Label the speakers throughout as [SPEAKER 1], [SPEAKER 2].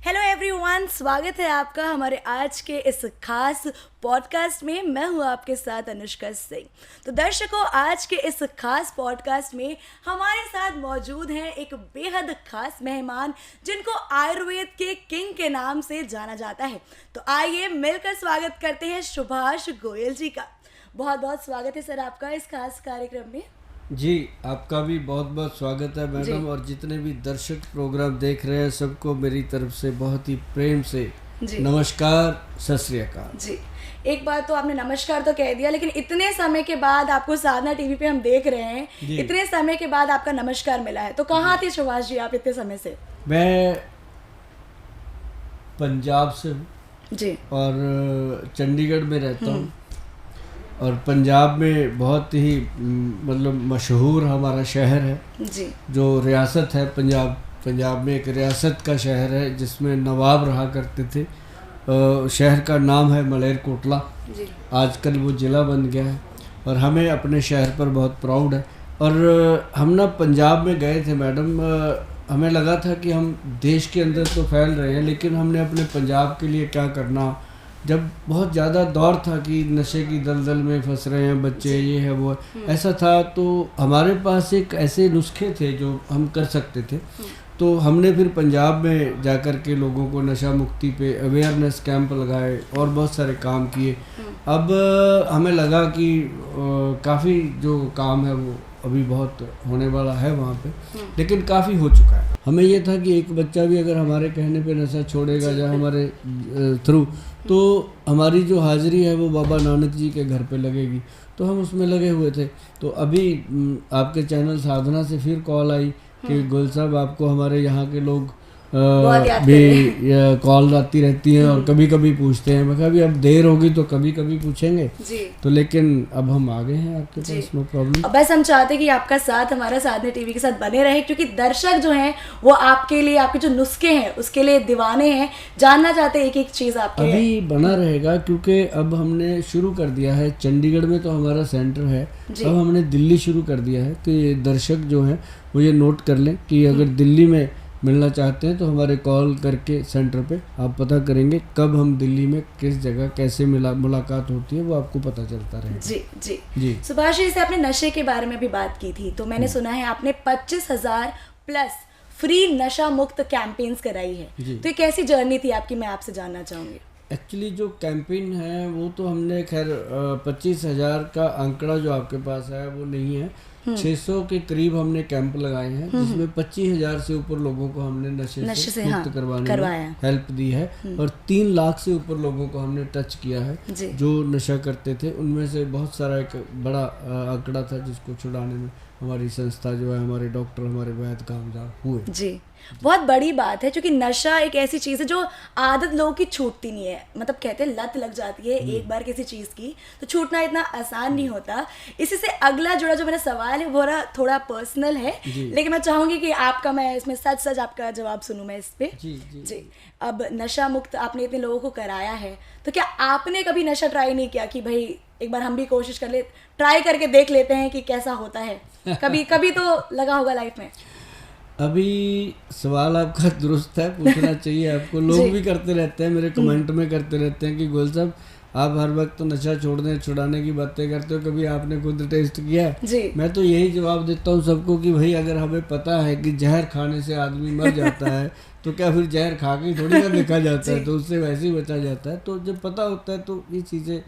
[SPEAKER 1] Hello everyone, स्वागत है आपका हमारे आज के इस खास पॉडकास्ट में। मैं हूँ आपके साथ अनुष्का सिंह। तो दर्शकों, आज के इस खास पॉडकास्ट में हमारे साथ मौजूद हैं एक बेहद खास मेहमान जिनको आयुर्वेद के किंग के नाम से जाना जाता है। तो आइए मिलकर स्वागत करते हैं सुभाष गोयल जी का। बहुत बहुत स्वागत है सर आपका इस खास कार्यक्रम में।
[SPEAKER 2] जी, आपका भी बहुत बहुत स्वागत है मैडम, और जितने भी दर्शक प्रोग्राम देख रहे हैं सबको मेरी तरफ से बहुत ही प्रेम से नमस्कार, सत श्री अकाल।
[SPEAKER 1] जी, एक बात तो आपने नमस्कार तो कह दिया, लेकिन इतने समय के बाद आपको साधना टीवी पे हम देख रहे हैं, इतने समय के बाद आपका नमस्कार मिला है, तो कहाँ थे सुभाष जी आप इतने समय से?
[SPEAKER 2] मैं पंजाब से हूँ
[SPEAKER 1] जी,
[SPEAKER 2] और चंडीगढ़ में रहता हूँ। और पंजाब में बहुत ही मतलब मशहूर हमारा शहर है
[SPEAKER 1] जी, जो
[SPEAKER 2] रियासत है पंजाब। पंजाब में एक रियासत का शहर है जिसमें नवाब रहा करते थे। शहर का नाम है मलेरकोटला। आजकल वो ज़िला बन गया है और हमें अपने शहर पर बहुत प्राउड है। और हम ना पंजाब में गए थे मैडम, हमें लगा था कि हम देश के अंदर तो फैल रहे हैं, लेकिन हमने अपने पंजाब के लिए क्या करना। जब बहुत ज़्यादा दौर था कि नशे की दलदल में फंस रहे हैं बच्चे, ये है वो ऐसा था, तो हमारे पास एक ऐसे नुस्खे थे जो हम कर सकते थे। तो हमने फिर पंजाब में जाकर के लोगों को नशा मुक्ति पे अवेयरनेस कैंप लगाए और बहुत सारे काम किए। अब हमें लगा कि काफ़ी जो काम है वो अभी बहुत होने वाला है वहाँ पे, लेकिन काफ़ी हो चुका है। हमें ये था कि एक बच्चा भी अगर हमारे कहने पे नशा छोड़ेगा या हमारे थ्रू, तो हमारी जो हाज़िरी है वो बाबा नानक जी के घर पे लगेगी। तो हम उसमें लगे हुए थे। तो अभी आपके चैनल साधना से फिर कॉल आई कि गुल साहब आपको हमारे यहाँ के लोग भी कॉल आती रहती हैं और कभी कभी पूछते हैं। मैं कहा अभी अब देर होगी तो कभी कभी पूछेंगे जी। तो लेकिन अब हम आ गए हैं आपके पास, नो प्रॉब्लम।
[SPEAKER 1] बस हम चाहते हैं कि आपका साथ हमारा साधना टीवी के साथ बने रहे, क्योंकि दर्शक जो हैं वो आपके लिए, आपके जो नुस्खे हैं उसके लिए दीवाने हैं, जानना चाहते हैं एक एक चीज़ आपके।
[SPEAKER 2] अभी बना रहेगा क्योंकि अब हमने शुरू कर दिया है। चंडीगढ़ में तो हमारा सेंटर है, अब हमने दिल्ली शुरू कर दिया है। तो ये दर्शक जो हैं वो ये नोट कर लें कि अगर दिल्ली में मिलना चाहते हैं तो हमारे कॉल करके सेंटर पे आप पता करेंगे कब हम दिल्ली में किस जगह कैसे मुलाकात होती है, वो आपको पता चलता रहेगा।
[SPEAKER 1] जी जी जी। सुभाष जी से आपने नशे के बारे में भी बात की थी, तो मैंने सुना है आपने 25,000 प्लस फ्री नशा मुक्त कैंपेन्स कराई है, तो ये कैसी जर्नी थी आपकी, मैं आपसे जानना चाहूँगी।
[SPEAKER 2] एक्चुअली जो कैंपेन है वो तो हमने खैर 25,000 का आंकड़ा जो आपके पास है वो नहीं है, 600 के करीब हमने कैंप लगाए हैं जिसमें 25,000 से ऊपर लोगों को हमने नशे से मुक्त करवाने में हेल्प दी है। और 3 लाख से ऊपर लोगों को हमने टच किया है जो नशा करते थे। उनमें से बहुत सारा एक बड़ा आंकड़ा था जिसको छुड़ाने में हमारी संस्था जो है, हमारे डॉक्टर, हमारे वैद्य कामयाब हुए।
[SPEAKER 1] जी, बहुत बड़ी बात है, क्योंकि नशा एक ऐसी चीज़ है जो आदत लोगों की छूटती नहीं है। मतलब कहते हैं लत लग जाती है एक बार किसी चीज़ की, तो छूटना इतना आसान नहीं होता। इसी से अगला जुड़ा जो मेरा सवाल है वो थोड़ा पर्सनल है, लेकिन मैं चाहूँगी कि आपका, मैं इसमें सच आपका जवाब सुनूँ मैं इस पे। जी, अब नशा मुक्त आपने इतने लोगों को कराया है, तो क्या आपने कभी नशा ट्राई नहीं किया कि भाई एक बार हम भी कोशिश कर ले, ट्राई करके देख लेते हैं कि कैसा होता है? कभी तो लगा होगा लाइफ में।
[SPEAKER 2] अभी सवाल आपका दुरुस्त है, पूछना चाहिए आपको। लोग भी करते रहते हैं, मेरे कमेंट में करते रहते हैं कि गोल साहब आप हर वक्त तो नशा छुड़ाने की बातें करते हो, कभी आपने खुद टेस्ट किया है? मैं तो यही जवाब देता हूँ सबको कि भाई अगर हमें पता है कि जहर खाने से आदमी मर जाता है तो क्या फिर जहर खा के थोड़ी ना देखा जाता है, तो उससे वैसे ही बचा जाता है। तो जब पता होता है तो ये चीज़ें,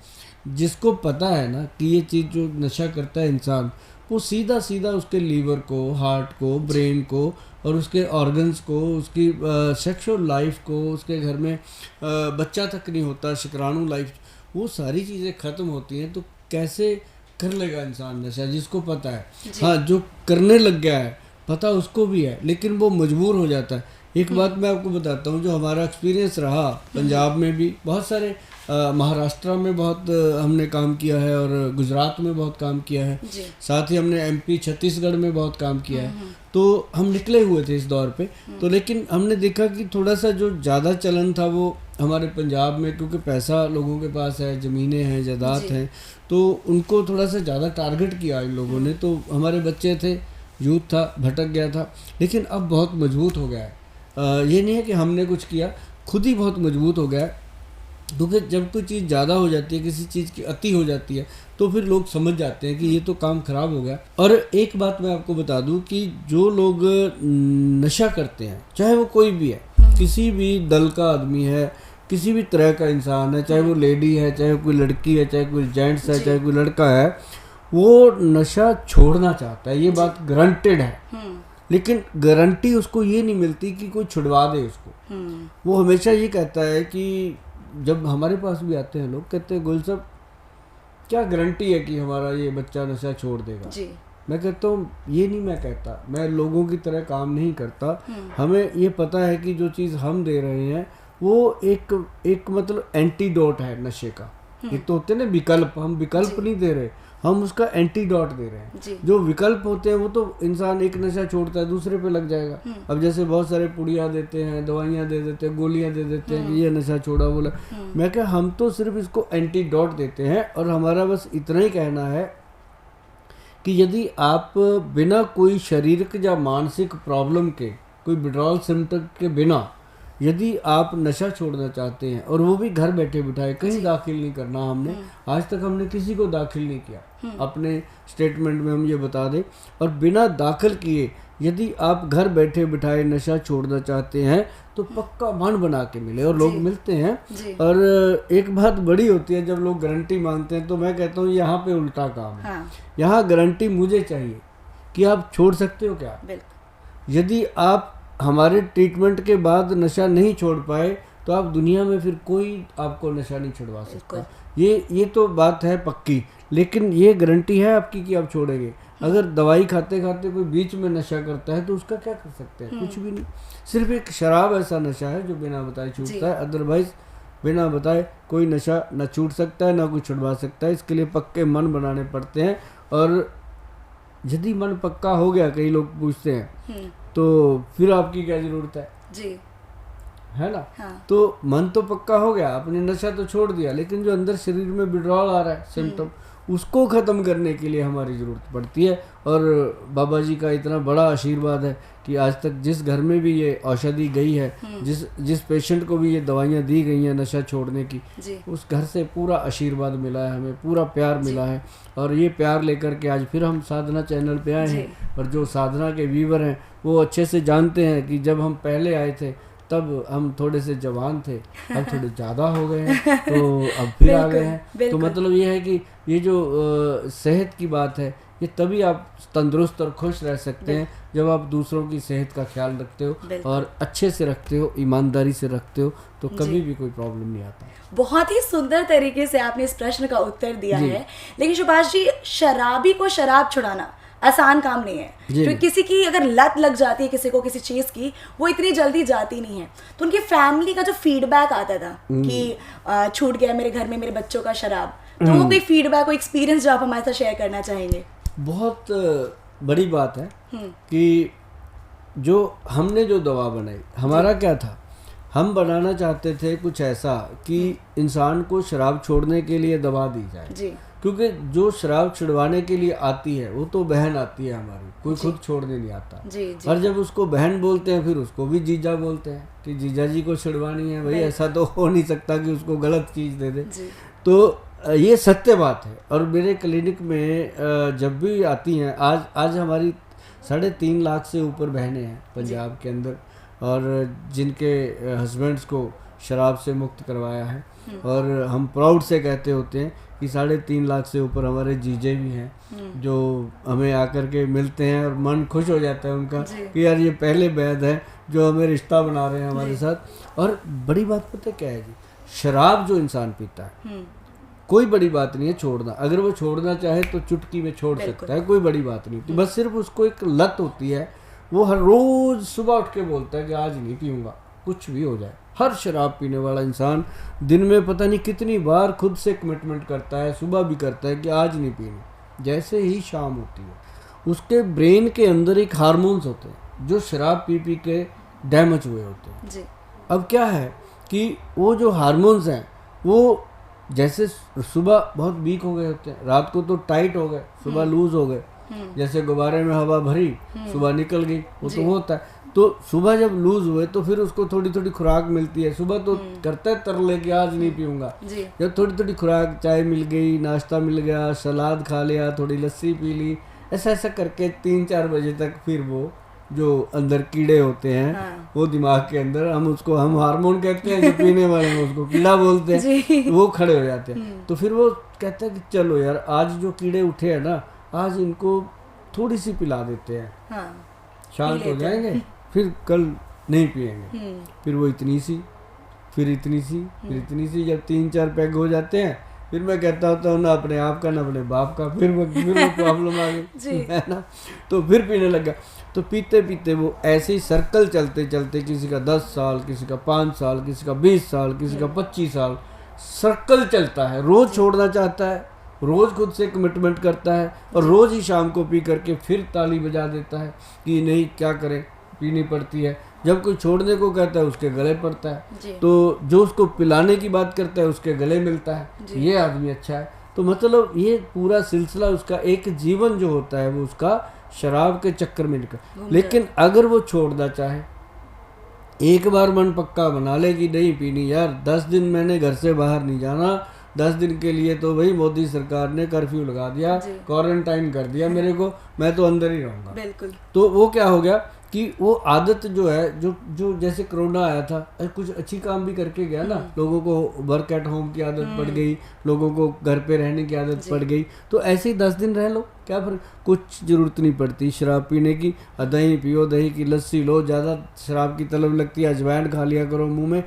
[SPEAKER 2] जिसको पता है ना कि ये चीज़ जो नशा करता है इंसान, वो सीधा उसके लीवर को, हार्ट को, ब्रेन को और उसके ऑर्गन्स को, उसकी सेक्सुअल लाइफ को, उसके घर में बच्चा तक नहीं होता, शुक्राणु लाइफ, वो सारी चीज़ें ख़त्म होती हैं। तो कैसे कर लेगा इंसान नशा जिसको पता है? हाँ, जो करने लग गया है पता उसको भी है, लेकिन वो मजबूर हो जाता है। एक बात मैं आपको बताता हूँ, जो हमारा एक्सपीरियंस रहा पंजाब में भी, बहुत सारे महाराष्ट्र में बहुत हमने काम किया है और गुजरात में बहुत काम किया है, साथ ही हमने MP छत्तीसगढ़ में बहुत काम किया है। तो हम निकले हुए थे इस दौर पे। तो लेकिन हमने देखा कि थोड़ा सा जो ज़्यादा चलन था वो हमारे पंजाब में, क्योंकि पैसा लोगों के पास है, ज़मीनें हैं, जायदाद हैं, तो उनको थोड़ा सा ज़्यादा टारगेट किया इन लोगों ने। तो हमारे बच्चे थे, यूथ था, भटक गया था, लेकिन अब बहुत मजबूत हो गया है। ये नहीं है कि हमने कुछ किया, खुद ही बहुत मजबूत हो गया। क्योंकि जब कोई चीज़ ज़्यादा हो जाती है, किसी चीज़ की अति हो जाती है, तो फिर लोग समझ जाते हैं कि ये तो काम खराब हो गया। और एक बात मैं आपको बता दूं कि जो लोग नशा करते हैं, चाहे वो कोई भी है, किसी भी दल का आदमी है, किसी भी तरह का इंसान है, चाहे वो लेडी है, चाहे कोई लड़की है, चाहे कोई जेंट्स है, चाहे कोई लड़का है, वो नशा छोड़ना चाहता है, ये बात गारंटेड है। लेकिन गारंटी उसको ये नहीं मिलती कि कोई छुड़वा दे उसको। वो हमेशा ये कहता है कि जब हमारे पास भी आते हैं लोग, कहते हैं गुल साहब क्या गारंटी है कि हमारा ये बच्चा नशा छोड़ देगा जी। मैं कहता हूँ ये नहीं मैं कहता, मैं लोगों की तरह काम नहीं करता। हमें ये पता है कि जो चीज़ हम दे रहे हैं वो एक मतलब एंटीडोट है नशे का। एक तो होते हैं ना विकल्प, हम विकल्प नहीं दे रहे, हम उसका एंटीडोट दे रहे हैं। जो विकल्प होते हैं वो तो इंसान एक नशा छोड़ता है दूसरे पे लग जाएगा। अब जैसे बहुत सारे पुड़िया देते हैं, दवाइयाँ दे देते हैं, गोलियाँ दे देते हैं कि ये नशा छोड़ा बोला। मैं क्या, हम तो सिर्फ इसको एंटीडोट देते हैं। और हमारा बस इतना ही कहना है कि यदि आप बिना कोई शारीरिक या मानसिक प्रॉब्लम के, कोई विड्रॉल सिम्टम के बिना यदि आप नशा छोड़ना चाहते हैं, और वो भी घर बैठे बिठाए, कहीं दाखिल नहीं करना हमने, आज तक हमने किसी को दाखिल नहीं किया, अपने स्टेटमेंट में हम ये बता दें। और बिना दाखिल किए यदि आप घर बैठे बिठाए नशा छोड़ना चाहते हैं तो पक्का मन बना के मिले, और लोग मिलते हैं। और एक बात बड़ी होती है जब लोग गारंटी मांगते हैं, तो मैं कहता हूँ यहाँ पे उल्टा काम है। यहाँ गारंटी मुझे चाहिए कि आप छोड़ सकते हो क्या। यदि आप हमारे ट्रीटमेंट के बाद नशा नहीं छोड़ पाए तो आप दुनिया में फिर कोई आपको नशा नहीं छुड़वा सकता। ये तो बात है पक्की। लेकिन ये गारंटी है आपकी कि आप छोड़ेंगे। अगर दवाई खाते खाते कोई बीच में नशा करता है तो उसका क्या कर सकते हैं, कुछ भी नहीं। सिर्फ एक शराब ऐसा नशा है जो बिना बताए छूटता है, अदरवाइज बिना बताए कोई नशा न छूट सकता है ना कोई छुड़वा सकता है। इसके लिए पक्के मन बनाने पड़ते हैं। और यदि मन पक्का हो गया, कई लोग पूछते हैं, तो फिर आपकी क्या जरूरत है जी, है ना। तो मन तो पक्का हो गया, आपने नशा तो छोड़ दिया, लेकिन जो अंदर शरीर में विड्रॉल आ रहा है सिम्टम, उसको ख़त्म करने के लिए हमारी ज़रूरत पड़ती है। और बाबा जी का इतना बड़ा आशीर्वाद है कि आज तक जिस घर में भी ये औषधि गई है, जिस पेशेंट को भी ये दवाइयाँ दी गई हैं नशा छोड़ने की, उस घर से पूरा आशीर्वाद मिला है, हमें पूरा प्यार मिला है। और ये प्यार लेकर के आज फिर हम साधना चैनल पे आए हैं। और जो साधना के व्यूवर हैं वो अच्छे से जानते हैं कि जब हम पहले आए थे तब हम थोड़े से जवान थे, अब थोड़े ज़्यादा हो गए हैं, तो अब फिर आ गए हैं। तो मतलब ये है कि ये जो सेहत की बात है, ये तभी आप तंदुरुस्त और खुश रह सकते हैं जब आप दूसरों की सेहत का ख्याल रखते हो और अच्छे से रखते हो, ईमानदारी से रखते हो, तो कभी भी कोई प्रॉब्लम नहीं आता।
[SPEAKER 1] बहुत ही सुंदर तरीके से आपने इस प्रश्न का उत्तर दिया है। लेकिन सुभाष जी, शराबी को शराब छुड़ाना आसान काम नहीं है, क्योंकि किसी की अगर लत लग जाती है किसी को किसी चीज़ की, वो इतनी जल्दी जाती नहीं है। तो उनकी फैमिली का जो फीडबैक आता था कि छूट गया मेरे घर में मेरे बच्चों का शराब, तो वो कोई फीडबैक, कोई एक्सपीरियंस जो आप हमारे साथ शेयर करना चाहेंगे।
[SPEAKER 2] बहुत बड़ी बात है कि जो हमने जो दवा बनाई, हमारा क्या था, हम बनाना चाहते थे कुछ ऐसा कि इंसान को शराब छोड़ने के लिए दवा दी जाए जी। क्योंकि जो शराब छुड़वाने के लिए आती है वो तो बहन आती है हमारी, कोई खुद छोड़ने नहीं आता जी, जी। और जब उसको बहन बोलते हैं फिर उसको भी जीजा बोलते हैं कि जीजा जी को छुड़वानी है। भाई ऐसा तो हो नहीं सकता कि उसको गलत चीज़ दे दे। तो ये सत्य बात है। और मेरे क्लिनिक में जब भी आती हैं, आज हमारी 3.5 लाख से ऊपर बहनें हैं पंजाब के अंदर, और जिनके हस्बैंड्स को शराब से मुक्त करवाया है। और हम प्राउड से कहते होते हैं कि 3.5 लाख से ऊपर हमारे जीजे भी हैं जो हमें आकर के मिलते हैं और मन खुश हो जाता है उनका कि यार ये पहले वैद है जो हमें रिश्ता बना रहे हैं हमारे साथ। और बड़ी बात पता क्या है जी, शराब जो इंसान पीता है कोई बड़ी बात नहीं है छोड़ना। अगर वो छोड़ना चाहे तो चुटकी में छोड़ सकता है, कोई बड़ी बात नहीं होती। बस सिर्फ उसको एक लत होती है, वो हर रोज़ सुबह उठ के बोलता है कि आज नहीं पीऊँगा, कुछ भी हो जाए। हर शराब पीने वाला इंसान दिन में पता नहीं कितनी बार खुद से कमिटमेंट करता है, सुबह भी करता है कि आज नहीं पीनी। जैसे ही शाम होती है उसके ब्रेन के अंदर एक हार्मोन्स होते हैं जो शराब पी पी के डैमेज हुए होते हैं जी। अब क्या है कि वो जो हार्मोन्स हैं वो जैसे सुबह बहुत वीक हो गए होते हैं, रात को तो टाइट हो गए, सुबह लूज हो गए। जैसे गुब्बारे में हवा भरी, सुबह निकल गई, वो तो होता है। तो सुबह जब लूज हुए तो फिर उसको थोड़ी थोड़ी खुराक मिलती है। सुबह तो करता है तरले कि आज नहीं पीऊंगा,
[SPEAKER 1] जी
[SPEAKER 2] जब थोड़ी थोड़ी खुराक, चाय मिल गई, नाश्ता मिल गया, सलाद खा लिया, थोड़ी लस्सी पी ली, ऐसा ऐसा करके 3-4 बजे तक फिर वो जो अंदर कीड़े होते हैं,
[SPEAKER 1] हाँ।
[SPEAKER 2] वो दिमाग के अंदर, हम हार्मोन कहते हैं, जो पीने वाले हैं उसको कीड़ा बोलते हैं, वो खड़े हो जाते हैं। तो फिर वो कहता है कि चलो यार, आज जो कीड़े उठे हैं ना, आज इनको थोड़ी सी पिला देते हैं,
[SPEAKER 1] हाँ
[SPEAKER 2] शांत हो जाएंगे, फिर कल नहीं पिएंगे। फिर वो इतनी सी, फिर इतनी सी, फिर इतनी सी, जब 3-4 पैग हो जाते हैं, फिर मैं कहता होता हूँ ना अपने आप का ना अपने बाप का, फिर वो प्रॉब्लम आ गई, है ना। तो फिर पीने लगा। तो पीते पीते वो ऐसे ही सर्कल चलते चलते, किसी का 10 साल, किसी का 5 साल, किसी का 20 साल, किसी का 25 साल, सर्कल चलता है। रोज छोड़ना चाहता है, रोज खुद से कमिटमेंट करता है, और रोज ही शाम को पी करके फिर ताली बजा देता है कि नहीं क्या करें, पीनी पड़ती है। जब कोई छोड़ने को कहता है उसके गले पड़ता है, तो जो उसको पिलाने की बात करता है उसके गले मिलता है। ये आदमी अच्छा है। तो मतलब ये पूरा सिलसिला उसका, एक जीवन जो होता है वो उसका शराब के चक्कर में निकल। लेकिन अगर वो छोड़ना चाहे, एक बार मन पक्का बना ले कि नहीं पीनी यार, 10 दिन मैंने घर से बाहर नहीं जाना, 10 दिन के लिए तो भाई मोदी सरकार ने कर्फ्यू लगा दिया, क्वारंटाइन कर दिया मेरे को, मैं तो अंदर ही रहूँगा।
[SPEAKER 1] बिल्कुल।
[SPEAKER 2] तो वो क्या हो गया कि वो आदत जो है, जो जैसे कोरोना आया था, कुछ अच्छी काम भी करके गया ना, लोगों को वर्क एट होम की आदत पड़ गई, लोगों को घर पे रहने की आदत पड़ गई। तो ऐसे ही 10 दिन रह लो, क्या फर्क, कुछ ज़रूरत नहीं पड़ती शराब पीने की। दही पियो, दही की लस्सी लो, ज़्यादा शराब की तलब लगती है, अजवाइन खा लिया करो मुंह में,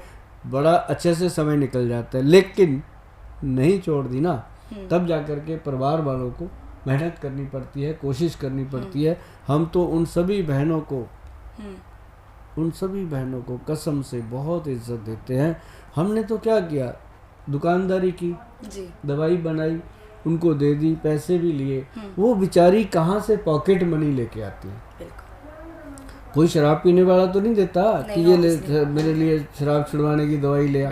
[SPEAKER 2] बड़ा अच्छे से समय निकल जाता है। लेकिन नहीं छोड़ दी ना, तब जा कर के परिवार वालों को मेहनत करनी पड़ती है, कोशिश करनी पड़ती है। हम तो उन सभी बहनों को कसम से बहुत इज्जत देते हैं। हमने तो क्या किया, दुकानदारी की, दवाई बनाई, उनको दे दी, पैसे भी लिए। वो बेचारी कहाँ से पॉकेट मनी लेके आती है। कोई शराब पीने वाला तो नहीं देता कि ये मेरे लिए शराब छुड़वाने की दवाई ले आ।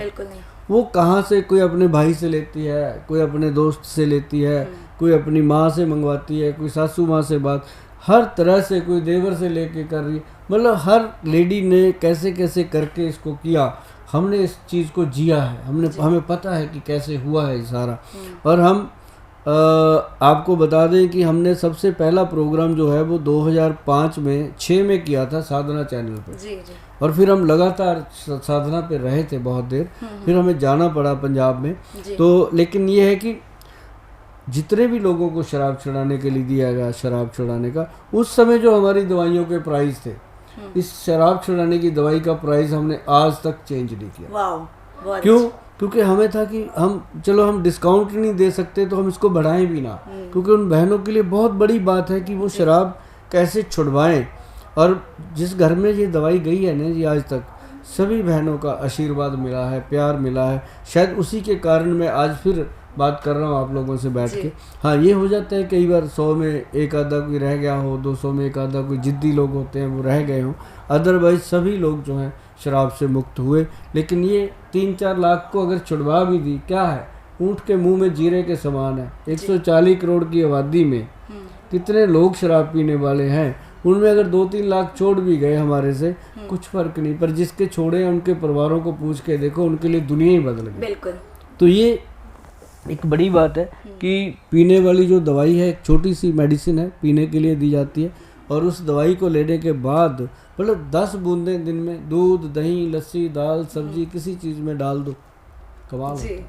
[SPEAKER 2] वो कहाँ से, कोई अपने भाई से लेती है, कोई अपने दोस्त से लेती है, कोई अपनी माँ से मंगवाती है, कोई सासू माँ से बात, हर तरह से, कोई देवर से लेके कर रही है। मतलब हर लेडी ने कैसे कैसे करके इसको किया। हमने इस चीज़ को जिया है, हमें पता है कि कैसे हुआ है सारा। और हम आपको बता दें कि हमने सबसे पहला प्रोग्राम जो है वो 2005 में किया था साधना चैनल पे। और फिर हम लगातार साधना पे रहे थे बहुत देर, फिर हमें जाना पड़ा पंजाब में। तो लेकिन ये है कि जितने भी लोगों को शराब छुड़ाने के लिए दिया गया, शराब छुड़ाने का, उस समय जो हमारी दवाइयों के प्राइस थे, इस शराब छुड़ाने की दवाई का प्राइस हमने आज तक चेंज नहीं किया। क्यों? क्योंकि हमें था कि हम डिस्काउंट नहीं दे सकते, तो हम इसको बढ़ाएं भी ना, क्योंकि उन बहनों के लिए बहुत बड़ी बात है कि वो शराब कैसे छुड़वाएं। और जिस घर में ये दवाई गई है ना जी, आज तक सभी बहनों का आशीर्वाद मिला है, प्यार मिला है। शायद उसी के कारण मैं आज फिर बात कर रहा हूँ आप लोगों से बैठ के। हाँ, ये हो जाता है कई बार 100 में एक आधा कोई रह गया हो, 200 में एक आधा कोई जिद्दी लोग होते हैं वो रह गए हों, अदरवाइज सभी लोग जो हैं शराब से मुक्त हुए। लेकिन ये 3-4 लाख को अगर छुड़वा भी दी, क्या है, ऊँट के मुंह में जीरे के समान है। 140 करोड़ की आबादी में कितने लोग शराब पीने वाले हैं, उनमें अगर 2-3 लाख छोड़ भी गए हमारे से, कुछ फर्क नहीं। पर जिसके छोड़े हैं उनके परिवारों को पूछ के देखो, उनके लिए दुनिया ही बदल गई।
[SPEAKER 1] बिल्कुल।
[SPEAKER 2] तो ये एक बड़ी बात है कि पीने वाली जो दवाई है, एक छोटी सी मेडिसिन है, पीने के लिए दी जाती है। और उस दवाई को लेने के बाद मतलब 10 बूंदें दिन में दूध, दही, लस्सी, दाल, सब्जी किसी चीज़ में डाल दो, कमाल होता है।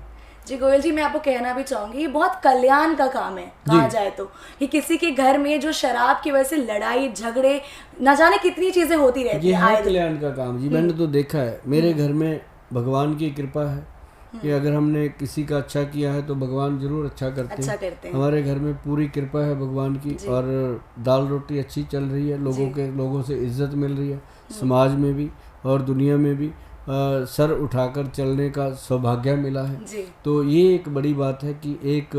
[SPEAKER 1] जी गोयल जी, मैं आपको कहना भी चाहूंगी, ये बहुत कल्याण का काम है कहा जाए तो, कि किसी के घर में जो शराब की वजह से लड़ाई झगड़े न जाने कितनी चीजें होती रहती है।
[SPEAKER 2] ये है कल्याण का काम जी। मैंने तो देखा है, मेरे घर में भगवान की कृपा है कि अगर हमने किसी का अच्छा किया है तो भगवान जरूर अच्छा करते हैं। हमारे घर में पूरी कृपा है भगवान की, और दाल रोटी अच्छी चल रही है, लोगों से इज्जत मिल रही है, समाज में भी और दुनिया में भी सर उठाकर चलने का सौभाग्य मिला है। तो ये एक बड़ी बात है कि एक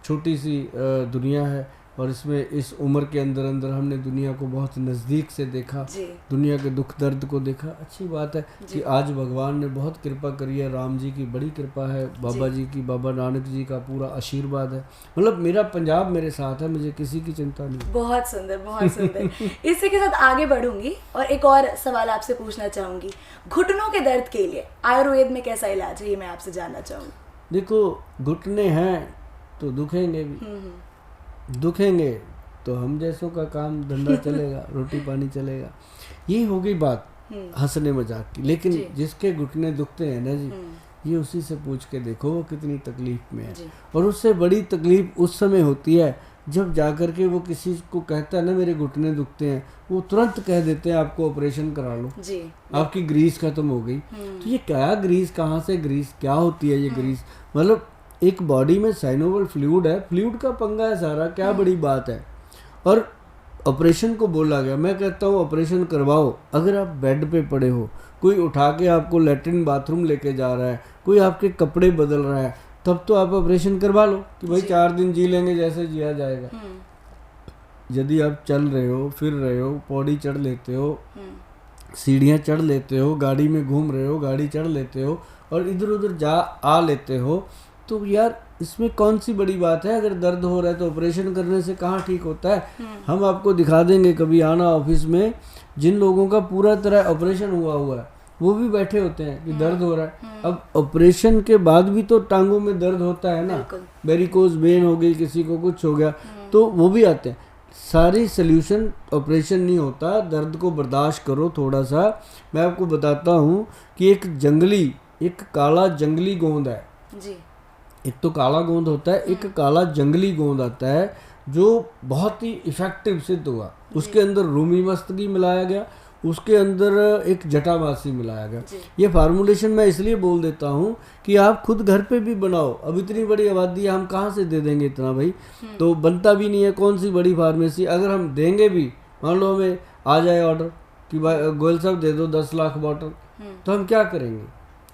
[SPEAKER 2] छोटी सी दुनिया है, और इसमें इस उम्र के अंदर अंदर हमने दुनिया को बहुत नज़दीक से देखा,
[SPEAKER 1] जी
[SPEAKER 2] दुनिया के दुख दर्द को देखा। अच्छी बात है कि आज भगवान ने बहुत कृपा करी है, राम जी की बड़ी कृपा है, बाबा जी की, बाबा नानक जी का पूरा आशीर्वाद है। मतलब मेरा पंजाब मेरे साथ है, मुझे किसी की चिंता नहीं।
[SPEAKER 1] बहुत सुंदर, बहुत सुंदर। इसी के साथ आगे बढ़ूंगी और एक और सवाल आपसे पूछना चाहूंगी, घुटनों के दर्द के लिए आयुर्वेद में कैसा इलाज है, ये मैं आपसे जानना चाहूंगी।
[SPEAKER 2] देखो, घुटने हैं तो दुखेंगे भी, दुखेंगे तो हम जैसों का काम धंधा चलेगा, रोटी पानी चलेगा। ये हो गई बात हंसने मजाक की। लेकिन जिसके घुटने दुखते हैं ना जी, ये उसी से पूछ के देखो वो कितनी तकलीफ में है। और उससे बड़ी तकलीफ उस समय होती है जब जाकर के वो किसी को कहता है ना मेरे घुटने दुखते हैं, वो तुरंत कह देते हैं आपको ऑपरेशन करा लो जी, आपकी ग्रीस खत्म हो गई। तो ये क्या ग्रीस, कहाँ से ग्रीस, क्या होती है ये ग्रीस? मतलब एक बॉडी में साइनोवल फ्लूइड है, फ्लूइड का पंगा है सारा, क्या बड़ी बात है। और ऑपरेशन को बोला गया, मैं कहता हूँ ऑपरेशन करवाओ। अगर आप बेड पे पड़े हो, कोई उठा के आपको लैट्रिन बाथरूम लेके जा रहा है, कोई आपके कपड़े बदल रहा है, तब तो आप ऑपरेशन करवा लो कि भाई 4 दिन जी लेंगे जैसे जिया जाएगा। यदि आप चल रहे हो, फिर रहे हो, पौड़ी चढ़ लेते हो, सीढ़ियाँ चढ़ लेते हो, गाड़ी में घूम रहे हो, गाड़ी चढ़ लेते हो और इधर उधर जा आ लेते हो, तो यार इसमें कौन सी बड़ी बात है? अगर दर्द हो रहा है तो ऑपरेशन करने से कहाँ ठीक होता है। हम आपको दिखा देंगे, कभी आना ऑफिस में, जिन लोगों का पूरा तरह ऑपरेशन हुआ है वो भी बैठे होते हैं कि दर्द हो रहा है। अब ऑपरेशन के बाद भी तो टांगों में दर्द होता है ना, वेरिकोज वेन हो गई, किसी को कुछ हो गया, तो वो भी आते हैं। सारी सल्यूशन ऑपरेशन नहीं होता, दर्द को बर्दाश्त करो थोड़ा सा। मैं आपको बताता हूँ कि एक काला जंगली गोंद है जी। एक तो काला गोंद होता है, एक काला जंगली गोंद आता है जो बहुत ही इफेक्टिव सिद्ध हुआ। उसके अंदर रूमी मस्तगी मिलाया गया, उसके अंदर एक जटामासी मिलाया गया। ये फार्मूलेशन मैं इसलिए बोल देता हूँ कि आप खुद घर पे भी बनाओ। अब इतनी बड़ी आबादी है, हम कहाँ से दे देंगे इतना भाई? तो बनता भी नहीं है, कौन सी बड़ी फार्मेसी। अगर हम देंगे भी, मान लो हमें आ जाए ऑर्डर कि भाई गोयल साहब दे दो 10 लाख बॉटल, तो हम क्या करेंगे?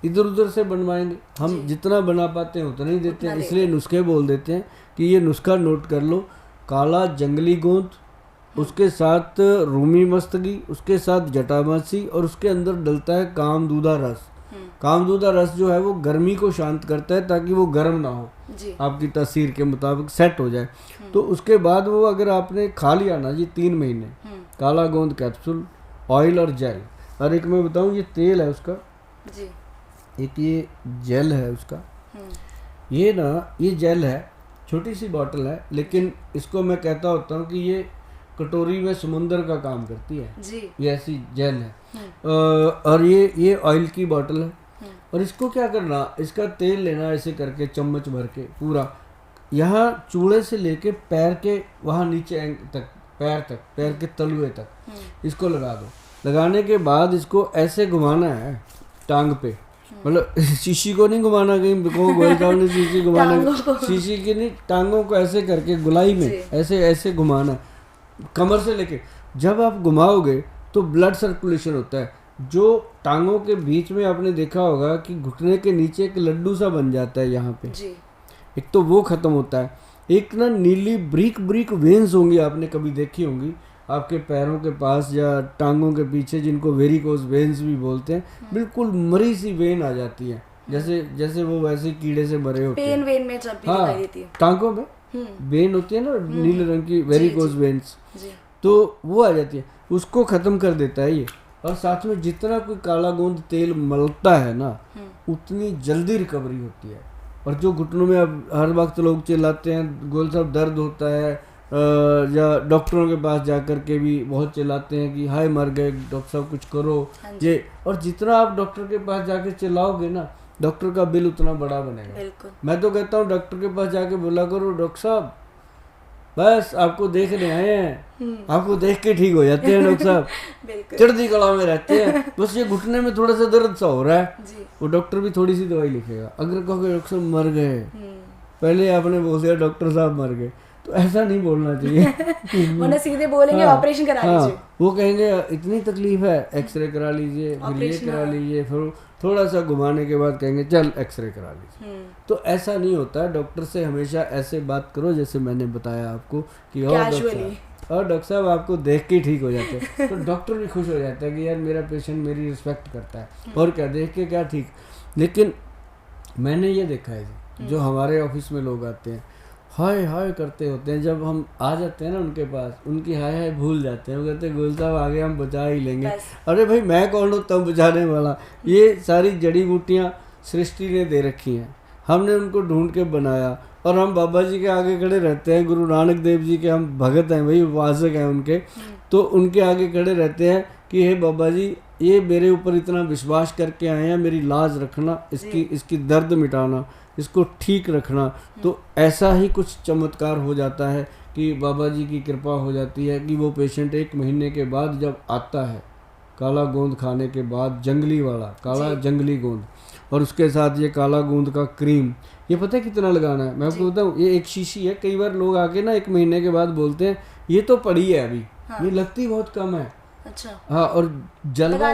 [SPEAKER 2] इधर उधर से बनवाएंगे। हम जितना बना पाते हैं उतना ही देते हैं, इसलिए नुस्खे बोल देते हैं कि ये नुस्खा नोट कर लो। काला जंगली गोंद, उसके साथ रूमी मस्तगी, उसके साथ जटामासी, और उसके अंदर डलता है कामदूदा रस। कामदूदा रस जो है वो गर्मी को शांत करता है ताकि वो गर्म ना हो, आपकी तासीर के मुताबिक सेट हो जाए। तो उसके बाद वो अगर आपने खा लिया ना जी 3 महीने, काला गोंद कैप्सूल, ऑयल और जेल। और एक मैं बताऊँ, ये तेल है उसका जी, एक ये जेल है उसका। ये ना, ये जेल है, छोटी सी बॉटल है, लेकिन इसको मैं कहता होता हूँ कि ये कटोरी में समुंदर का काम करती है जी। ये ऐसी जेल है। और ये ऑयल की बॉटल है। और इसको क्या करना, इसका तेल लेना ऐसे करके चम्मच भर के पूरा, यहाँ चूड़े से लेके पैर के वहाँ नीचे तक, पैर के तलुए तक इसको लगा दो। लगाने के बाद इसको ऐसे घुमाना है टांग पे, मतलब शीशी को नहीं घुमाना, कहीं ने शीशी घुमाना, शीशी की नहीं, टांगों को ऐसे करके गुलाई में ऐसे घुमाना, कमर से लेके। जब आप घुमाओगे तो ब्लड सर्कुलेशन होता है, जो टांगों के बीच में आपने देखा होगा कि घुटने के नीचे एक लड्डू सा बन जाता है यहाँ पे जी। एक तो वो खत्म होता है। एक ना नीली ब्रीक वेन्स होंगी, आपने कभी देखी होंगी आपके पैरों के पास या टांगों के पीछे, जिनको वेरिकोज वेन्स भी बोलते हैं। बिल्कुल मरी सी वेन आ जाती है, जैसे वो वैसे कीड़े से मरे होते हैं।
[SPEAKER 1] वेन में जब भी दिखाई देती है,
[SPEAKER 2] टांगों में वेन होती है ना नीले रंग की, वेरिकोज वेन्स, तो वो आ जाती है, उसको खत्म कर देता है ये। और साथ में जितना कोई काला गोंद तेल मलता है ना, उतनी जल्दी रिकवरी होती है। और जो घुटनों में अब हर वक्त लोग चिल्लाते हैं गोयल साहब दर्द होता है, या डॉक्टरों के पास जाकर के भी बहुत चिल्लाते हैं कि हाय मर गए डॉक्टर साहब कुछ करो ये। और जितना आप डॉक्टर के पास जाके चिल्लाओगे ना, डॉक्टर का बिल उतना बड़ा बनेगा। मैं तो कहता हूँ डॉक्टर के पास जाके बोला करो, डॉक्टर साहब बस आपको देखने आए हैं, आपको देख के ठीक हो जाते हैं डॉक्टर साहब, चढ़ती कला में रहते हैं, बस ये घुटने में थोड़ा सा दर्द सा हो रहा है, वो डॉक्टर भी थोड़ी सी दवाई लिखेगा। अगर कहोगे डॉक्टर साहब मर गए, पहले आपने बोल दिया डॉक्टर साहब मर गए, तो ऐसा नहीं बोलना चाहिए।
[SPEAKER 1] वरना सीधे बोलेंगे ऑपरेशन करा लीजिए।
[SPEAKER 2] वो कहेंगे इतनी तकलीफ है, एक्सरे करा लीजिए, फिर ये करा लीजिए, फिर थोड़ा सा घुमाने के बाद कहेंगे चल एक्सरे करा लीजिए। तो ऐसा नहीं होता है, डॉक्टर से हमेशा ऐसे बात करो जैसे मैंने बताया आपको कि और डॉक्टर साहब आपको देख के ठीक हो जाते हैं। तो डॉक्टर भी खुश हो जाता है कि यार मेरा पेशेंट मेरी रिस्पेक्ट करता है, और क्या देख के क्या ठीक। लेकिन मैंने ये देखा है जी, जो हमारे ऑफिस में लोग आते हैं हाय हाय करते होते हैं, जब हम आ जाते हैं ना उनके पास, उनकी हाय हाय भूल जाते हैं। वो कहते हैं गोयल साहब आगे हम बचा ही लेंगे। अरे भाई मैं कौन हूँ तब बचाने वाला, ये सारी जड़ी बूटियाँ सृष्टि ने दे रखी हैं, हमने उनको ढूंढ के बनाया, और हम बाबा जी के आगे खड़े रहते हैं। गुरु नानक देव जी के हम भगत हैं भाई, उपासक हैं उनके, तो उनके आगे खड़े रहते हैं कि हे बाबा जी ये मेरे ऊपर इतना विश्वास करके आए हैं, मेरी लाज रखना, इसकी दर्द मिटाना, इसको ठीक रखना। तो ऐसा ही कुछ चमत्कार हो जाता है कि बाबा जी की कृपा हो जाती है कि वो पेशेंट 1 महीने के बाद जब आता है, काला गोंद खाने के बाद, जंगली वाला काला जंगली गोंद, और उसके साथ ये काला गोंद का क्रीम, ये पता है कितना लगाना है? मैं आपको बताऊँ, ये 1 शीशी है। कई बार लोग आके ना 1 महीने के बाद बोलते हैं ये तो पड़ी है अभी, ये लगती बहुत कम है।
[SPEAKER 1] अच्छा।
[SPEAKER 2] हाँ, और जलवा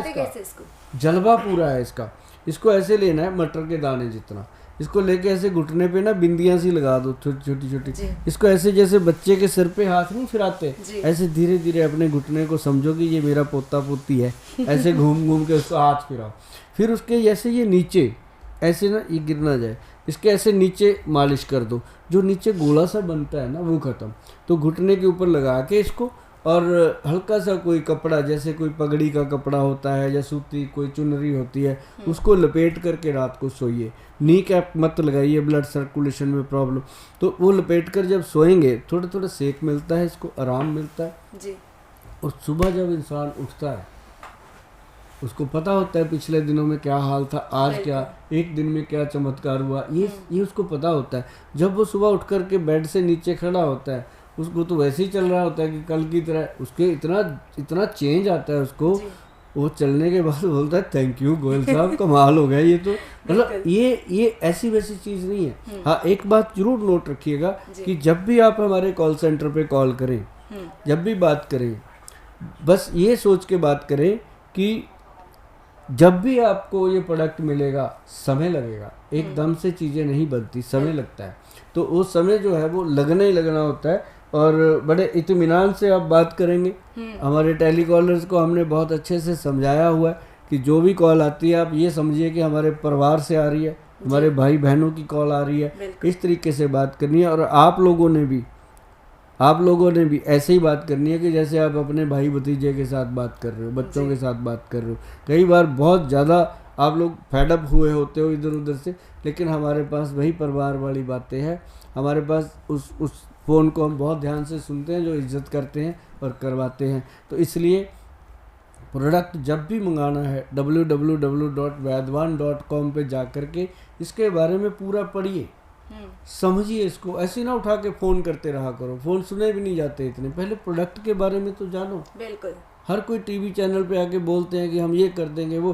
[SPEAKER 2] जलवा पूरा है इसका। इसको ऐसे लेना है मटर के दाने जितना, इसको लेके ऐसे घुटने पे ना बिंदियां सी लगा दो छोटी छोटी। इसको ऐसे जैसे बच्चे के सिर पे हाथ नहीं फिराते, ऐसे धीरे धीरे अपने घुटने को समझो कि ये मेरा पोता पोती है, ऐसे घूम घूम के उसको हाथ फिराओ। फिर उसके जैसे ये नीचे ऐसे ना ये गिर ना जाए, इसके ऐसे नीचे मालिश कर दो, जो नीचे गोला सा बनता है ना वो ख़त्म। तो घुटने के ऊपर लगा के इसको, और हल्का सा कोई कपड़ा, जैसे कोई पगड़ी का कपड़ा होता है या सूती कोई चुनरी होती है, उसको लपेट करके रात को सोइए। नी कैप मत लगाइए, ब्लड सर्कुलेशन में प्रॉब्लम, तो वो लपेट कर जब सोएंगे थोड़ा थोड़ा सेक मिलता है, इसको आराम मिलता है जी। और सुबह जब इंसान उठता है उसको पता होता है पिछले दिनों में क्या हाल था, आज क्या, एक दिन में क्या चमत्कार हुआ, ये उसको पता होता है। जब वो सुबह उठ कर के बेड से नीचे खड़ा होता है, उसको तो वैसे ही चल रहा होता है कि कल की तरह, उसके इतना चेंज आता है उसको। वो चलने के बाद बोलता है थैंक यू गोयल साहब, कमाल हो गया ये तो। मतलब ये ऐसी वैसी चीज़ नहीं है। हाँ, एक बात जरूर नोट रखिएगा कि जब भी आप हमारे कॉल सेंटर पे कॉल करें, जब भी बात करें, बस ये सोच के बात करें कि जब भी आपको ये प्रोडक्ट मिलेगा समय लगेगा, एकदम से चीज़ें नहीं बनती, समय लगता है। तो वो समय जो है वो लगना ही लगना होता है, और बड़े इत्मीनान से आप बात करेंगे। हमारे टेलीकॉलर्स को हमने बहुत अच्छे से समझाया हुआ है कि जो भी कॉल आती है आप ये समझिए कि हमारे परिवार से आ रही है, हमारे भाई बहनों की कॉल आ रही है, इस तरीके से बात करनी है। और आप लोगों ने भी ऐसे ही बात करनी है कि जैसे आप अपने भाई भतीजे के साथ बात कर रहे हो, बच्चों के साथ बात कर रहे हो। कई बार बहुत ज़्यादा आप लोग फेडअप हुए होते हो इधर उधर से, लेकिन हमारे पास वही परिवार वाली बातें हैं। हमारे पास उस फ़ोन को हम बहुत ध्यान से सुनते हैं, जो इज्जत करते हैं और करवाते हैं। तो इसलिए प्रोडक्ट जब भी मंगाना है www.vaidwan.com पे जा कर के इसके बारे में पूरा पढ़िए, समझिए इसको। ऐसे ना उठा के फ़ोन करते रहा करो, फ़ोन सुने भी नहीं जाते इतने, पहले प्रोडक्ट के बारे में तो जानो। बिल्कुल। हर कोई टीवी चैनल पे आके बोलते हैं कि हम ये कर देंगे, वो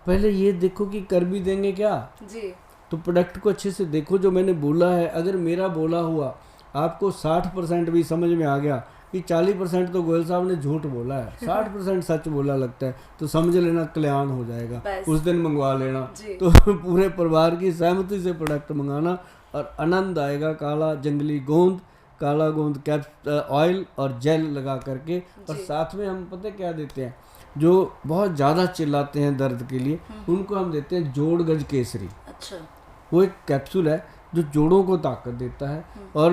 [SPEAKER 2] पहले ये देखो कि कर भी देंगे क्या जी। तो प्रोडक्ट को अच्छे से देखो। जो मैंने बोला है, अगर मेरा बोला हुआ आपको 60% भी समझ में आ गया कि 40% तो गोयल साहब ने झूठ बोला है, 60% सच बोला लगता है, तो समझ लेना कल्याण हो जाएगा, उस दिन मंगवा लेना। तो पूरे परिवार की सहमति से प्रोडक्ट मंगाना और आनंद आएगा। काला जंगली गोंद, काला गोंद कैप ऑयल और जेल लगा करके, और साथ में हम पता क्या देते हैं, जो बहुत ज़्यादा चिल्लाते हैं दर्द के लिए, उनको हम देते हैं जोड़ गज केसरी। अच्छा। वो एक कैप्सूल है जो जोड़ों को ताकत देता है और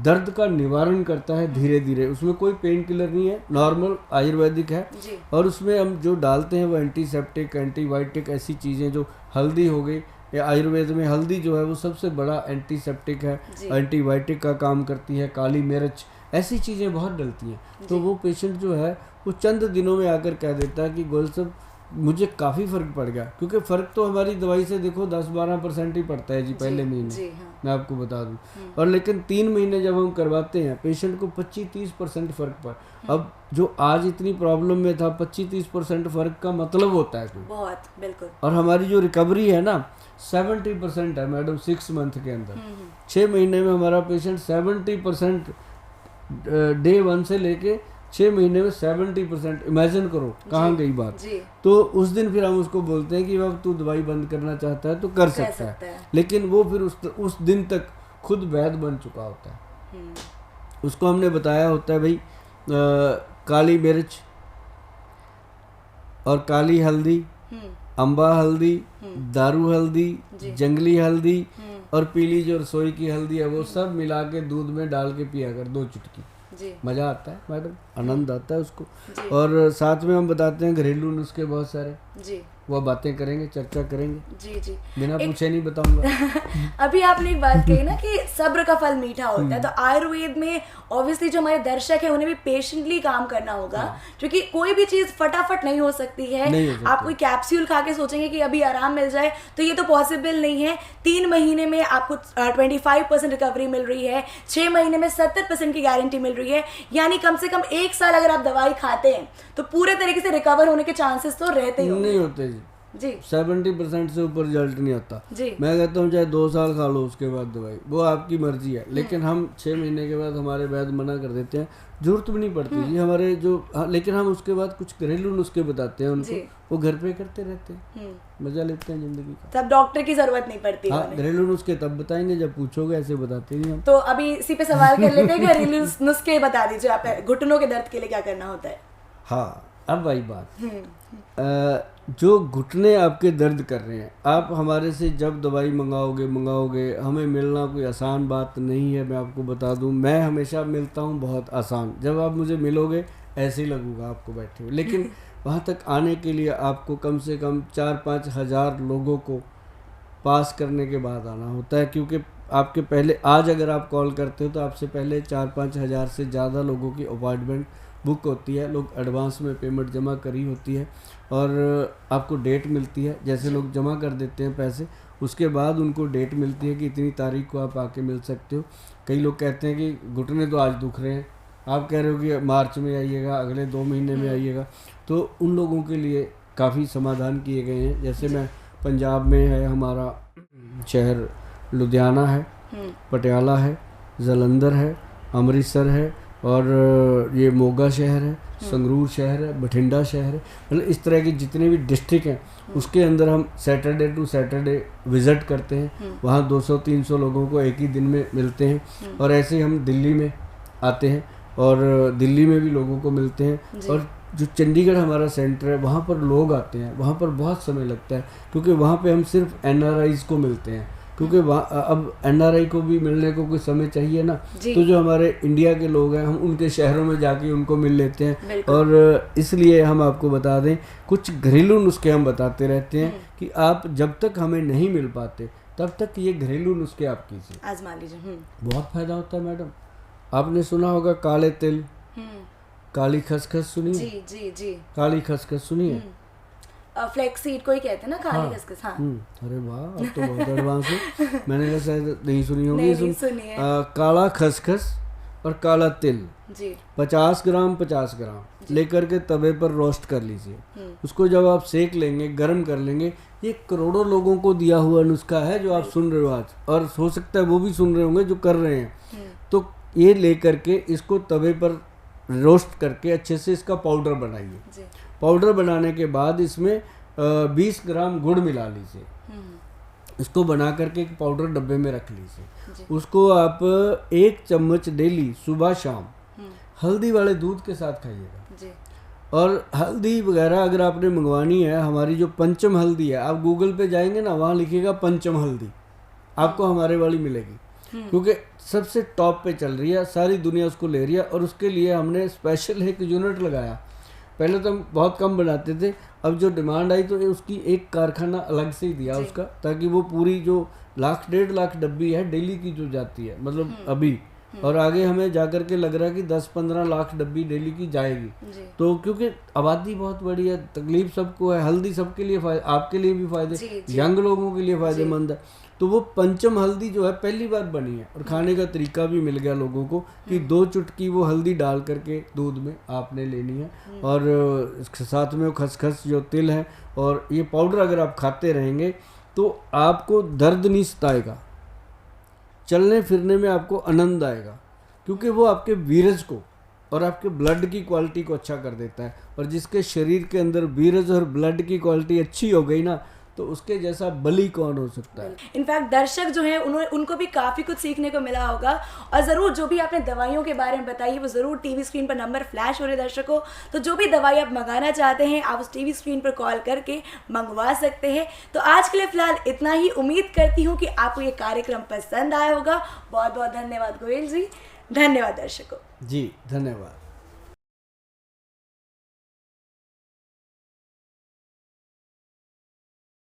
[SPEAKER 2] दर्द का निवारण करता है धीरे धीरे। उसमें कोई पेन किलर नहीं है, नॉर्मल आयुर्वेदिक है। और उसमें हम जो डालते हैं वो एंटीसेप्टिक, एंटीबायोटिक, ऐसी चीज़ें, जो हल्दी हो गई, या आयुर्वेद में हल्दी जो है वो सबसे बड़ा एंटीसेप्टिक है, एंटीबायोटिक का काम करती है। काली मिर्च, ऐसी चीज़ें बहुत डलती हैं। तो वो पेशेंट जो है वो चंद दिनों में आकर कह देता है कि गोयल साहब मुझे काफ़ी फ़र्क पड़ गया। क्योंकि फ़र्क तो हमारी दवाई से देखो 10-12% ही पड़ता है जी पहले महीने, मैं आपको बता दूं। और लेकिन 3 महीने जब हम करवाते हैं पेशेंट को 25-30% फ़र्क पड़। अब जो आज इतनी प्रॉब्लम में था, 25-30% फ़र्क का मतलब होता है कोई बहुत, बिल्कुल। और हमारी जो रिकवरी है ना 70% है मैडम 6 मंथ के अंदर। 6 महीने में हमारा पेशेंट 70% डे 1 से लेके 6 महीने में 70%, इमेजिन करो कहाँ गई बात।
[SPEAKER 1] जी
[SPEAKER 2] तो उस दिन फिर हम उसको बोलते हैं कि अब तू दवाई बंद करना चाहता है तो कर सकता है, लेकिन वो फिर उस दिन तक खुद वैद बन चुका होता है। उसको हमने बताया होता है भाई काली मिर्च और काली हल्दी, अम्बा हल्दी, दारू हल्दी, जंगली हल्दी और पीली जो रसोई की हल्दी है वो सब मिला के दूध में डाल के पिया कर 2 चुटकी। मज़ा आता है मैडम, आनंद आता है उसको। और साथ में हम बताते हैं घरेलू नुस्खे बहुत सारे जी, वो बातें करेंगे, चर्चा करेंगे जी जी, बिना पूछे नहीं बताऊंगा।
[SPEAKER 1] अभी आपने एक बात कही ना कि सब्र का फल मीठा होता है, तो आयुर्वेद में ऑब्वियसली जो हमारे दर्शक है उन्हें भी पेशेंटली काम करना होगा, क्योंकि कोई भी चीज फटाफट नहीं हो सकती है। आप कोई कैप्सूल खा के सोचेंगे कि अभी आराम मिल जाए तो ये तो पॉसिबल नहीं है। 3 महीने में आपको 25% रिकवरी मिल रही है, 6 महीने में 70% की गारंटी मिल रही है, यानी कम से कम 1 साल अगर आप दवाई खाते हैं तो पूरे तरीके से रिकवर होने के चांसेस तो रहते ही
[SPEAKER 2] नहीं होते जी। 70% से ऊपर रिजल्ट नहीं आता जी। मैं कहता हूँ चाहे 2 साल खा लो उसके बाद दवाई, वो आपकी मर्जी है, लेकिन हम 6 महीने के बाद हमारे वैद्य मना कर देते हैं, जरूरत भी नहीं पड़ती जी हमारे जो लेकिन हम उसके बाद कुछ घरेलू नुस्खे बताते हैं उनको, वो घर पे करते रहते हैं, मजा लेते हैं जिंदगी का,
[SPEAKER 1] तब डॉक्टर की जरूरत नहीं पड़ती।
[SPEAKER 2] हाँ, घरेलू नुस्खे तब बताएंगे जब पूछोगे, ऐसे बताते नहीं हम।
[SPEAKER 1] तो अभी इसी पे सवाल कर लेते हैं, घरेलू नुस्खे बता दीजिए आप, घुटनों के दर्द के लिए क्या करना होता है।
[SPEAKER 2] हाँ अब वही बात, जो घुटने आपके दर्द कर रहे हैं, आप हमारे से जब दवाई मंगाओगे हमें मिलना कोई आसान बात नहीं है। मैं आपको बता दूं, मैं हमेशा मिलता हूं बहुत आसान, जब आप मुझे मिलोगे ऐसे ही लगूगा आपको बैठे हुए, लेकिन वहाँ तक आने के लिए आपको कम से कम 4-5 हज़ार लोगों को पास करने के बाद आना होता है, क्योंकि आपके पहले आज अगर आप कॉल करते हो तो आपसे पहले 4-5 हज़ार से ज़्यादा लोगों की अपॉइंटमेंट बुक होती है, लोग एडवांस में पेमेंट जमा करी होती है और आपको डेट मिलती है। जैसे लोग जमा कर देते हैं पैसे, उसके बाद उनको डेट मिलती है कि इतनी तारीख को आप आके मिल सकते हो। कई लोग कहते हैं कि घुटने तो आज दुख रहे हैं, आप कह रहे हो कि मार्च में आइएगा, अगले 2 महीने में आइएगा, तो उन लोगों के लिए काफ़ी समाधान किए गए हैं। जैसे मैं पंजाब में है, हमारा शहर लुधियाना है, पटियाला है, जलंधर है, अमृतसर है और ये मोगा शहर है, संगरूर शहर है, बठिंडा शहर है, मतलब इस तरह के जितने भी डिस्ट्रिक्ट हैं उसके अंदर हम सैटरडे टू सैटरडे विज़िट करते हैं। वहाँ 200-300 लोगों को एक ही दिन में मिलते हैं। और ऐसे ही हम दिल्ली में आते हैं और दिल्ली में भी लोगों को मिलते हैं। और जो चंडीगढ़ हमारा सेंटर है वहाँ पर लोग आते हैं, वहाँ पर बहुत समय लगता है, क्योंकि वहाँ पे हम सिर्फ NRIs को मिलते हैं, क्योंकि वहाँ अब NRI को भी मिलने को कोई समय चाहिए ना, तो जो हमारे इंडिया के लोग हैं हम उनके शहरों में जाके उनको मिल लेते हैं। और इसलिए हम आपको बता दें, कुछ घरेलू नुस्खे हम बताते रहते हैं कि आप जब तक हमें नहीं मिल पाते तब तक ये घरेलू नुस्खे आप कीजिए,
[SPEAKER 1] आजमा लीजिए,
[SPEAKER 2] बहुत फायदा होता है। मैडम आपने सुना होगा काले तिल, काली खसखस सुनी है?
[SPEAKER 1] जी जी जी,
[SPEAKER 2] काली खसखस सुनी है?
[SPEAKER 1] फ्लैक्स सीड को ही कहते हैं ना काली खसखस। हाँ।
[SPEAKER 2] अरे वाह, अब तो बहुत एडवांस है, मैंने कहा शायद नहीं सुनी होगी।
[SPEAKER 1] नहीं सुनी है।
[SPEAKER 2] काला खसखस और काला तिल
[SPEAKER 1] जी
[SPEAKER 2] 50 ग्राम लेकर के तवे पर रोस्ट कर लीजिए। उसको जब आप सेक लेंगे, गर्म कर लेंगे, ये करोड़ों लोगों को दिया हुआ नुस्खा है जो आप सुन रहे हो आज, और हो सकता है वो भी सुन रहे होंगे जो कर रहे हैं। तो ये लेकर के इसको तवे पर रोस्ट करके अच्छे से इसका पाउडर बनाइए। पाउडर बनाने के बाद इसमें 20 ग्राम गुड़ मिला लीजिए। इसको बना करके एक पाउडर डब्बे में रख लीजिए। उसको आप 1 चम्मच डेली सुबह शाम हल्दी वाले दूध के साथ खाइएगा। और हल्दी वगैरह अगर आपने मंगवानी है, हमारी जो पंचम हल्दी है, आप गूगल पे जाएंगे ना, वहाँ लिखिएगा पंचम हल्दी, आपको हमारे वाली मिलेगी, क्योंकि सबसे टॉप पे चल रही है, सारी दुनिया उसको ले रही है। और उसके लिए हमने स्पेशल एक यूनिट लगाया। पहले तो हम बहुत कम बनाते थे, अब जो डिमांड आई तो उसकी एक कारखाना अलग से ही दिया उसका, ताकि वो पूरी जो 1-1.5 लाख डब्बी है डेली की जो जाती है, मतलब अभी, और आगे हमें जाकर के लग रहा है कि 10-15 लाख डब्बी डेली की जाएगी। तो क्योंकि आबादी बहुत बड़ी है, तकलीफ सबको है, हल्दी सबके लिए आपके लिए भी फायदे, यंग लोगों के लिए फायदेमंद है। तो वो पंचम हल्दी जो है पहली बार बनी है, और खाने का तरीका भी मिल गया लोगों को कि 2 चुटकी वो हल्दी डाल करके दूध में आपने लेनी है, और इसके साथ में वो खसखस जो तिल है, और ये पाउडर अगर आप खाते रहेंगे तो आपको दर्द नहीं सताएगा, चलने फिरने में आपको आनंद आएगा, क्योंकि वो आपके वीरज को और आपके ब्लड की क्वालिटी को अच्छा कर देता है। और जिसके शरीर के अंदर बीरज और ब्लड की क्वालिटी अच्छी हो गई ना, तो उसके जैसा बली कौन हो सकता है।
[SPEAKER 1] इनफैक्ट दर्शक जो हैं उनको भी काफ़ी कुछ सीखने को मिला होगा। और ज़रूर जो भी आपने दवाइयों के बारे में बताई वो ज़रूर टीवी स्क्रीन पर नंबर फ्लैश हो रहे दर्शकों, तो जो भी दवाई आप मंगाना चाहते हैं आप उस टीवी स्क्रीन पर कॉल करके मंगवा सकते हैं। तो आज के लिए फ़िलहाल इतना ही। उम्मीद करती हूँ कि आपको ये कार्यक्रम पसंद आया होगा। बहुत बहुत धन्यवाद गोयल जी, धन्यवाद दर्शकों
[SPEAKER 2] जी, धन्यवाद।